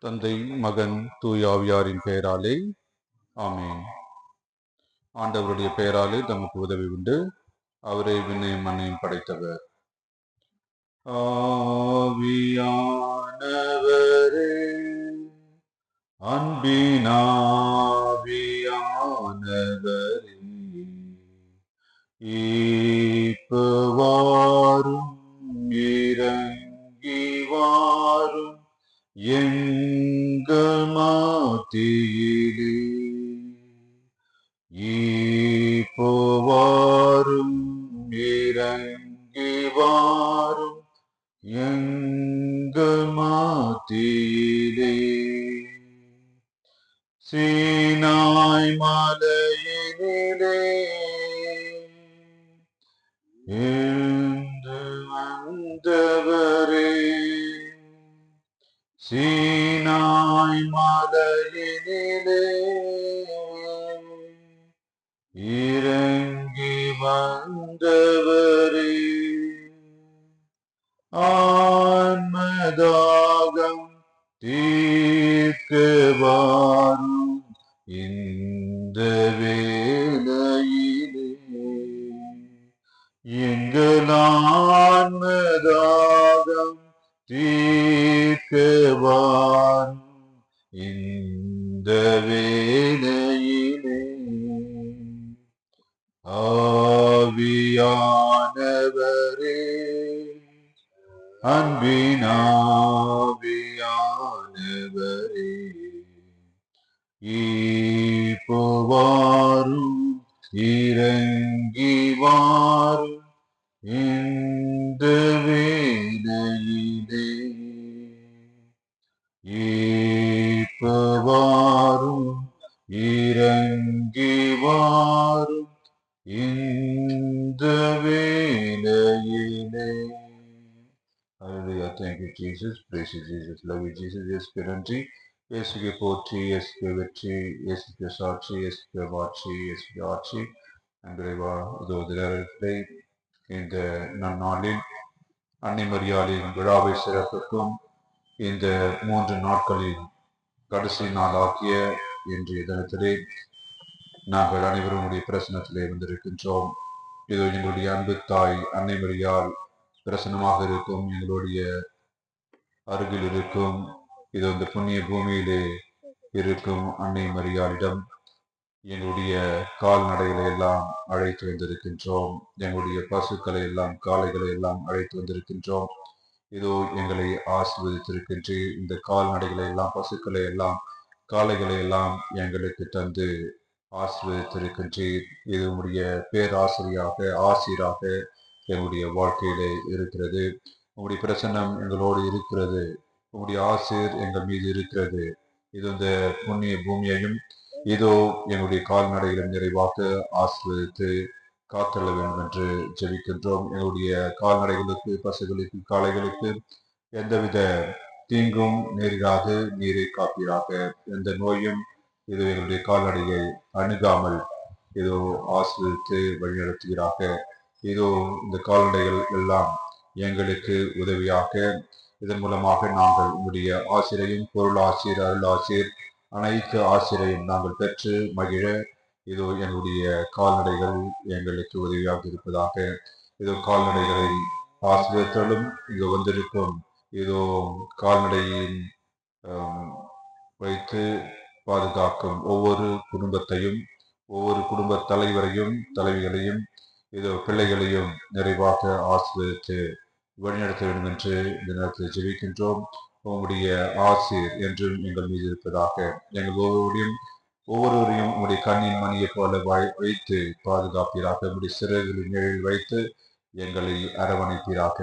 தந்தை, மகன், தூய ஆவியாரின் பெயராலே ஆமென். ஆண்டவருடைய பெயராலே தமக்கு உதவி உண்டு. அவரே விண்ணையும் மண்ணையும் படைத்தவர். ஆவியானவரே, அன்பினாவியானவரே, ஈப்புவாரும் இறங்கி வாரும் எங்கள் மத்தியிலே. ஈப்புவாரும் இறங்கி வாரும் எங்கள் மத்தியிலே. சீனாய் மலையினிலே எழுந்து வந்தவரே, சீனாய் மலையினிலே இறங்கி வந்தவரே, ஆன்மதாகம் தீர்க்க வாரும் இந்த வேளையிலே. எங்கள் ஆன்மதாகம் தீர்க்க வாரும் இந்த வேளையிலே. ஆவியானவரே, அன்பினாவியானவரே, ஈப்புவாரும் இறங்கி வாரும் இந்த வேளையிலே. ஈப்புவாரும் இறங்கி வாரும் இந்த வேளையிலே. Hallelujah. Thank you, Jesus. Praise you, Jesus. Love you, Jesus. இயேசுவே நன்றி. இயேசுவே போற்றி, இயேசுவே வெற்றி, இயேசுவே சாட்சி, இயேசுவே மாட்சி, இயேசுவே ஆட்சி. அன்றைவா இதோ தினத்தை இந்த நன்னாளில் அன்னை மரியாளின் விழாவை சிறப்பிக்கும் இந்த 3 நாட்களில் கடைசி நாளாகிய இன்றைய தினத்திலே நாங்கள் அனைவரும் உடைய பிரசனத்திலே வந்திருக்கின்றோம். இதோ எங்களுடைய அன்பு தாய் அன்னை மரியாள் பிரசனமாக இருக்கும், எங்களுடைய அருகில் இருக்கும், இது இந்த புண்ணிய பூமியிலே இருக்கும் அன்னை மரியாளிடம் எங்களுடைய கால்நடைகளை எல்லாம் அழைத்து வந்திருக்கின்றோம். எங்களுடைய பசுக்களை எல்லாம், காளைகளை எல்லாம் அழைத்து வந்திருக்கின்றோம். இதோ எங்களை ஆசீர்வதித்திருக்கின்ற இந்த கால்நடைகளை எல்லாம், பசுக்களை எல்லாம், காளைகளை எல்லாம் எங்களுக்கு தந்து ஆசீர்வதித்திருக்கின்றீர். இது உங்களுடைய பேராசிரியாக, ஆசிரியராக எங்களுடைய வாழ்க்கையிலே இருக்கிறது. உங்களுடைய பிரசன்னம் எங்களோடு இருக்கிறது. உங்களுடைய ஆசிரியர் எங்கள் மீது இருக்கிறது. இது இந்த புண்ணிய பூமியையும் இதோ எங்களுடைய கால்நடைகளும் நிறைவாக ஆசீர்வதித்து காத்தள்ள வேண்டும் என்று ஜெபிக்கின்றோம். எங்களுடைய கால்நடைகளுக்கு, பசுகளுக்கு, காளைகளுக்கு எந்தவித தீங்கும் நேரிடாது நீரை காப்பீராக. எந்த நோயும் இது எங்களுடைய கால்நடையை அணுகாமல் இதோ ஆசீர்வதித்து வழிநடத்துகிறாக. இதோ இந்த கால்நடைகள் எல்லாம் எங்களுக்கு உதவியாக. இதன் மூலமாக நாங்கள் உங்களுடைய ஆசிரியையும், பொருள் ஆசிரியர், அருள் ஆசிரியர், அனைத்து ஆசிரியரையும் நாங்கள் பெற்று மகிழ இதோ எங்களுடைய கால்நடைகள் எங்களுக்கு உதவியாக இருப்பதாக. இதோ கால்நடைகளை ஆசிரியர்களும் இங்கு வந்திருக்கும் இதோ கால்நடையின் வைத்து பாதுகாக்கும் ஒவ்வொரு குடும்பத்தையும், ஒவ்வொரு குடும்ப தலைவரையும், தலைவிகளையும், இதோ பிள்ளைகளையும் நிறைவாக ஆசீர்வதித்து வழிநடத்த வேண்டும் என்று இந்த நேரத்தில் ஜெபிக்கின்றோம். உங்களுடைய ஆசீர் என்றும் எங்கள் மீது இருப்பதாக. எங்கள் ஒவ்வொருவரையும் உங்களுடைய கண்ணின் மணியை போல வைத்து பாதுகாப்பீராக. உங்களுடைய சிறகுகளின் நிழலில் வைத்து எங்களை அரவணைப்பீராக.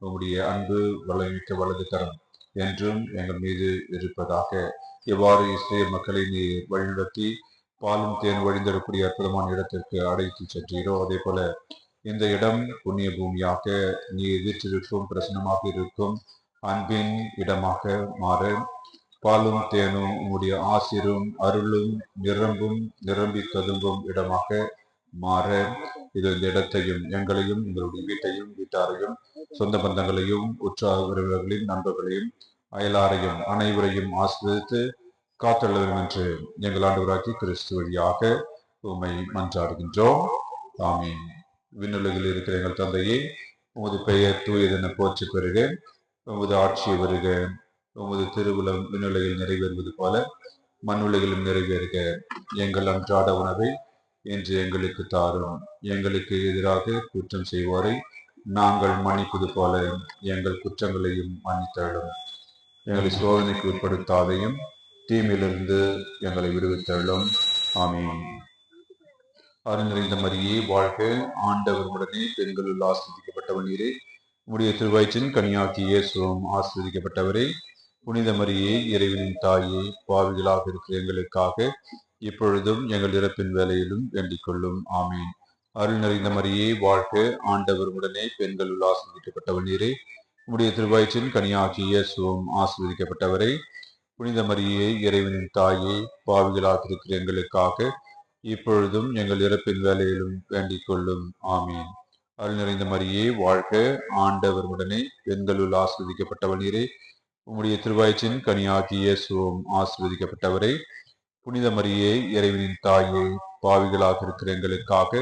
உங்களுடைய அன்பு வளமிக்க வலது கரம் என்றும் எங்கள் மீது இருப்பதாக. எவ்வாறு இஸ்ரேல் மக்களை நீர் வழிநடத்தி பாலும் தேன் வழிந்தரக்கூடிய அற்புதமான இடத்திற்கு அழைத்து சென்றீரோ, அதே போல இந்த இடம் புண்ணிய பூமியாக நீர் வீற்றிருக்கும், பிரசனமாக இருக்கும் அன்பின் இடமாக மாற, பாலும் தேனும் உம்முடைய ஆசிரும் அருளும் நிரம்பி ததும்பும் இடமாக மாற, இது இந்த இடத்தையும் எங்களையும் எங்களுடைய வீட்டையும் வீட்டாரையும் சொந்த பந்தங்களையும் உற்றார் உறவினர்களையும் நண்பர்களையும் அயலாரையும் அனைவரையும் ஆசீர்வதித்து காத்தள்ள வேண்டும் என்று எங்கள் ஆண்டவராகிய கிறிஸ்து வழியாக உம்மை மன்றாடுகின்றோம். ஆமீன். விண்ணுலகில் இருக்கிற எங்கள் தந்தையே, உமது பெயர் தூயதென போற்றி பெறுக. உமது ஆட்சி வருக. உமது திருவுளம் விண்ணுலகில் நிறைவேறுவது போல மண்ணுலகிலும் நிறைவேறுக. எங்கள் அன்றாட உணவை இன்று எங்களுக்கு தாரும். எங்களுக்கு எதிராக குற்றம் செய்வோரை நாங்கள் மன்னிப்பது போல எங்கள் குற்றங்களையும் மன்னித்தள்ளும். எங்களை சோதனைக்கு உட்படுத்தாதையும் தீமையிலிருந்து எங்களை விடுவித்தள்ளும். ஆமீன். அருள் நிறைந்த மரியே வாழ்க, ஆண்டவர் உடனே பெண்களுள் ஆஸ்வதிக்கப்பட்டவன் நீரே. உம்முடைய திருவயிற்றின் கனியாகிய இயேசுவும் ஆஸ்வதிக்கப்பட்டவரே. புனித மரியே, இறைவனின் தாயே, பாவிகளாக இருக்கிற எங்களுக்காக இப்பொழுதும் எங்கள் இறப்பின் வேலையிலும் வேண்டிக் கொள்ளும். ஆமீன். அருள் நிறைந்த மரியே வாழ்க, ஆண்டவர் உடனே பெண்களுள் ஆஸ்வதிக்கப்பட்டவன் நீரே. உம்முடைய திருவயிற்றின் கனியாகிய இயேசுவும் ஆஸ்வதிக்கப்பட்டவரே. புனித மரியே, இறைவனின் தாயே, பாவிகளாக இருக்கிற எங்களுக்காக இப்பொழுதும் எங்கள் இறப்பின் வேலையிலும் வேண்டிக் கொள்ளும். ஆமீன். அருள் நிறைந்த மரியே வாழ்க, ஆண்டவர் உடனே பெண்களுள் ஆஸ்வதிக்கப்பட்டவன் நீரே. உம்முடைய திருவயிற்றின் கனியாகிய இயேசுவும் ஆஸ்வதிக்கப்பட்டவரே. புனித மரியே, இறைவனின் தாயே, பாவிகளாக இருக்கிற எங்களுக்காக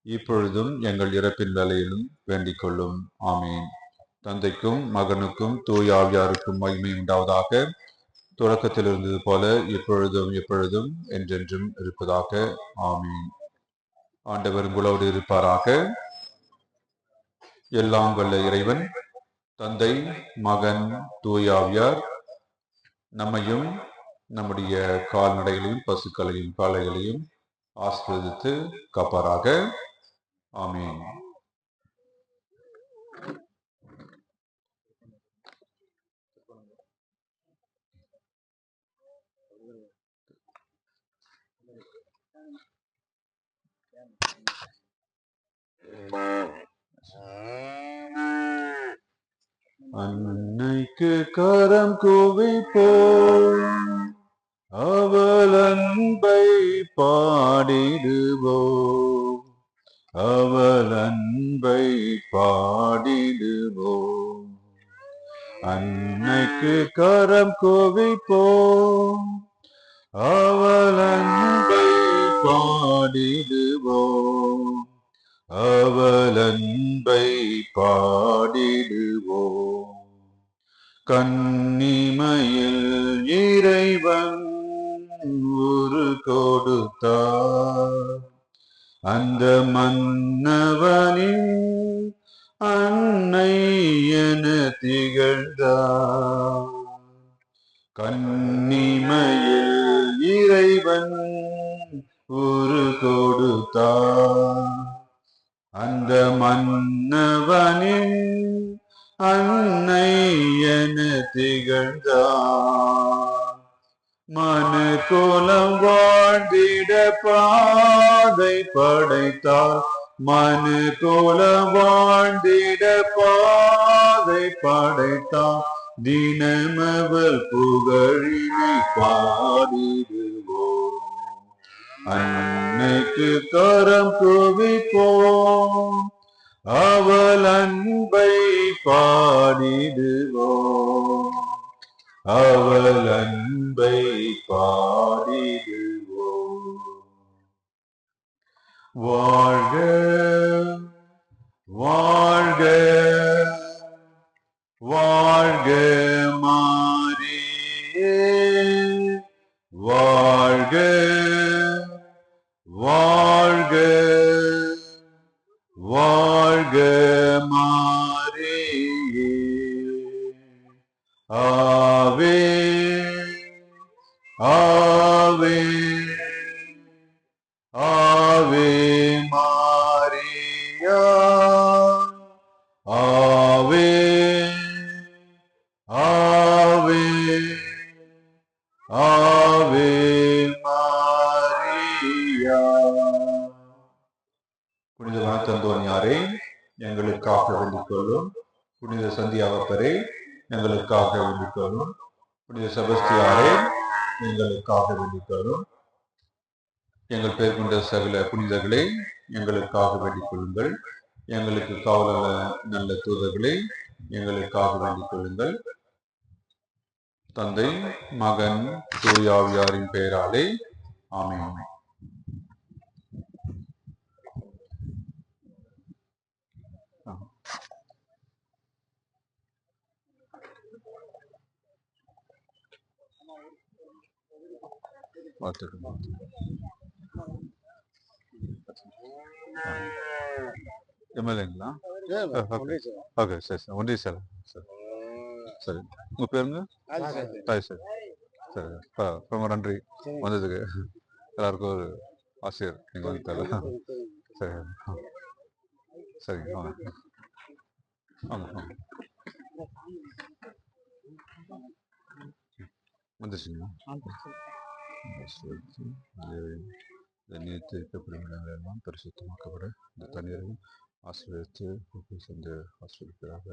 இப்பொழுதும் எங்கள் இறப்பின் வேலையிலும் வேண்டிக் கொள்ளும். ஆமீன். தந்தைக்கும் மகனுக்கும் தூய ஆவியாருக்கும் மகிமை உண்டாவதாக. தொடக்கத்தில் இருந்தது போல இப்பொழுதும் எப்பொழுதும் என்றென்றும் இருப்பதாக. ஆமீன். ஆண்டவர் உங்களோடு இருப்பாராக. எல்லாம் வல்ல இறைவன் தந்தை, மகன், தூய ஆவியார் நம்மையும் நம்முடைய கால்நடைகளையும் பசுக்களையும் காளைகளையும் ஆசீர்வதித்து காப்பாராக. ஆமீன். அன்னைக்கு கரம் குவிப்போம், அவள் அன்பை பாடிடுவோம், அவள் அன்பை பாடிடுவோம். அன்னைக்கு கரம் குவிப்போம், அவள் அன்பை பாடிடுவோம், அவள் அன்பை பாடிடுவோம். கன்னிமையில் இறைவன் ஒரு கொடுத்தார், அந்த மன்னவனின் அன்னை என திகழ்ந்தார். கன்னிமையில் இறைவன் ஒரு கொடுத்தார், அந்த மன்னவனின் அன்னை என திகழ்ந்தார். மனு குலம் வாழ்ந்திட பாதை படைத்தார், மனு குலம் வாழ்ந்திட பாதை படைத்தார். தினமவள் புகழினை பாடிடுவோம், அன்னைக்கு கரம் குவிப்போம், அவள் அன்பை பாடிடுவோம், அவள் அன்பை பாடிடுவோம். வாழ்க வாழ்க வாழ்க மாரியே, வாழ்க வாழ்க வாழ்க மாரியே. ஆவே ஆவே ஆவே மாரியா, ஆவே ஆவே ஆவே மாரியா. புனித மனத்தந்தோனியாரே எங்களுக்காக வேண்டிக் கொள்ளும். புனித சந்தியாவப்பரே எங்களுக்காக வேண்டிக் கொள்ளும். புனித செபஸ்தியாரே எங்களுக்காக வேண்டிக் கொள்ளும். எங்கள் பெயர் கொண்ட சகல புனிதர்களே எங்களுக்காக வேண்டிக் கொள்ளுங்கள். எங்களுக்கு காவலான நல்ல தூதர்களே எங்களுக்காக வேண்டிக் கொள்ளுங்கள். தந்தை மகன் தூயாவியாரின் பெயராலே ஆமென். எம்எல்ஏங்களா? ஓகே சரி சார் ஒன்றிய சார் சரி சரி உங்கள் பேருங்க? தாய் சார் சரி ரொம்ப நன்றி வந்ததுக்கு. எல்லாருக்கும் ஒரு ஆசிரியர் நீங்கள் வந்து தரலாம். சரி சரிங்க வாங்க வாங்க வந்துருச்சுங்களா? நீர்த்திருக்கப்படும் இடங்கள் எல்லாம் பரிசுத்தமாக்கப்பட இந்த தண்ணீரையும் ஆசீர்வதித்து சென்று ஆசீர்வதிப்பதாக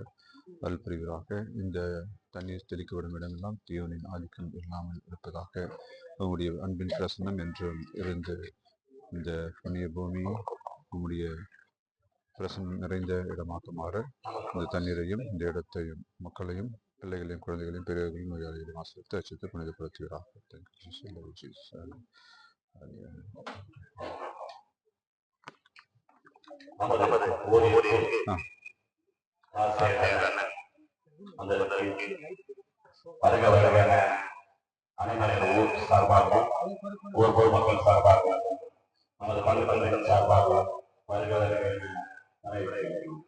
அருள் புரிவதாக. இந்த தண்ணீர் தெளிக்கப்படும் இடமெல்லாம் தீவனின் ஆதிக்கம் இல்லாமல் இருப்பதாக. உங்களுடைய அன்பின் பிரசனம் என்றும் இருந்து இந்த புண்ணிய பூமி உங்களுடைய பிரசனம் நிறைந்த இடமாக்குமாறு இந்த தண்ணீரையும் இந்த இடத்தையும் மக்களையும் பிள்ளைகளையும் குழந்தைகளையும் பெரியவர்களையும் நோயாளிகளையும் ஆசிரியத்து அச்சித்து புனிதப்படுத்துகிறார். ஊர் சார்பாக ஊர் பொதுமக்கள் சார்பாக நமது பங்கு தந்தைகள் சார்பாக வருகிறவர்கள் அனைவரையும்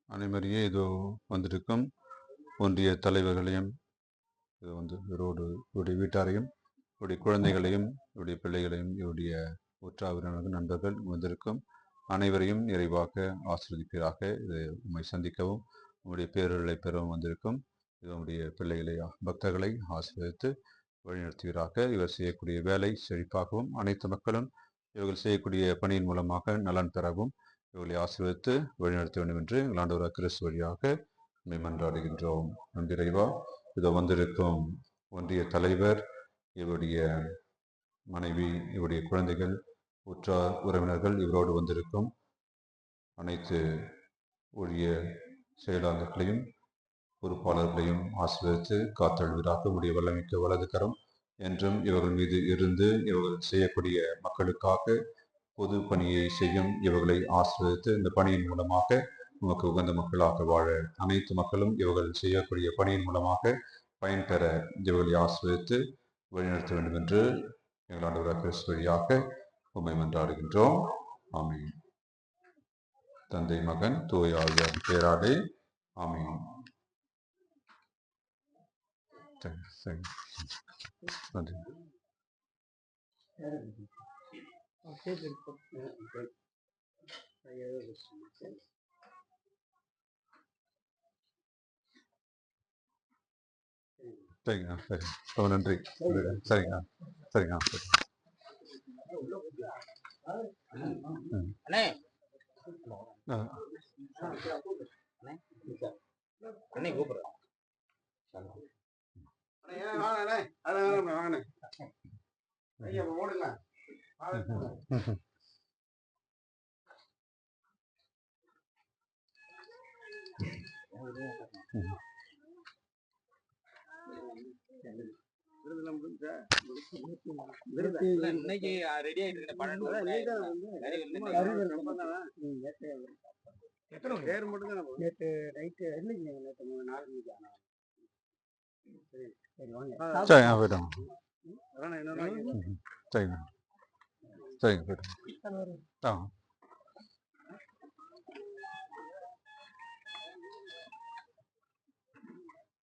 அனைவரையும் இதோ வந்திருக்கும் ஒன்றிய தலைவர்களையும் இது வந்து இவருடைய வீட்டாரையும் இவருடைய குழந்தைகளையும் இவருடைய பிள்ளைகளையும் இவருடைய உற்றாவினர்கள் நண்பர்கள் வந்திருக்கும் அனைவரையும் நிறைவாக ஆசிர்வதிப்பீராக. இது உண்மை சந்திக்கவும் உங்களுடைய பேரர்களை பெறவும் வந்திருக்கும் இது உங்களுடைய பிள்ளைகளை பக்தர்களை ஆசீர்வதித்து வழிநடத்துவீராக. இவர் செய்யக்கூடிய வேலை செழிப்பாகவும் அனைத்து மக்களும் இவர்கள் செய்யக்கூடிய பணியின் மூலமாக நலன் பெறவும் இவர்களை ஆசீர்வதித்து வழிநடத்த வேண்டும் என்று எங்கள் ஆண்டவர் கிறிஸ்து வழியாக மன்றாடுகின்றோம். நன்றிறைவா. இதோ வந்திருக்கும் ஒன்றிய தலைவர் இவருடைய மனைவி இவருடைய குழந்தைகள் உற்றார் உறவினர்கள் இவரோடு வந்திருக்கும் அனைத்து ஊழிய செயலாளர்களையும் பொறுப்பாளர்களையும் ஆசீர்வதித்து காத்தழுவதாக. உடைய வல்லமைக்க வலது கரம் என்றும் இவர்கள் மீது இருந்து இவர்கள் செய்யக்கூடிய மக்களுக்காக பொது பணியை செய்யும் இவர்களை ஆசீர்வதித்து இந்த பணியின் மூலமாக உமக்கு உகந்த மக்களாக வாழ அனைத்து மக்களும் இவர்கள் செய்யக்கூடிய பணியின் மூலமாக பயன்பெற இவர்களை ஆசீர்வதித்து வழிநடத்த வேண்டும் என்று எங்கள் ஆண்டவர் கிறிஸ்து வழியாக உம்மை மன்றாடுகின்றோம். ஆமென். தந்தை மகன் தூய ஆவியாரின் பெயராலே ஆமென். நன்றி. சரிங்க சரி ரொம்ப நன்றி. சரிங்க சரிங்க சரி. இன்னைக்கு ரெடி ஆயிட்டு இருக்க 12 நேற்று நைட்டு இல்லைங்க நேற்று 4 மணிக்கு ஆனா சரி வாங்க சரிங்க போயிட்டோம். சரிங்க சரிங்க போயிட்டோம்.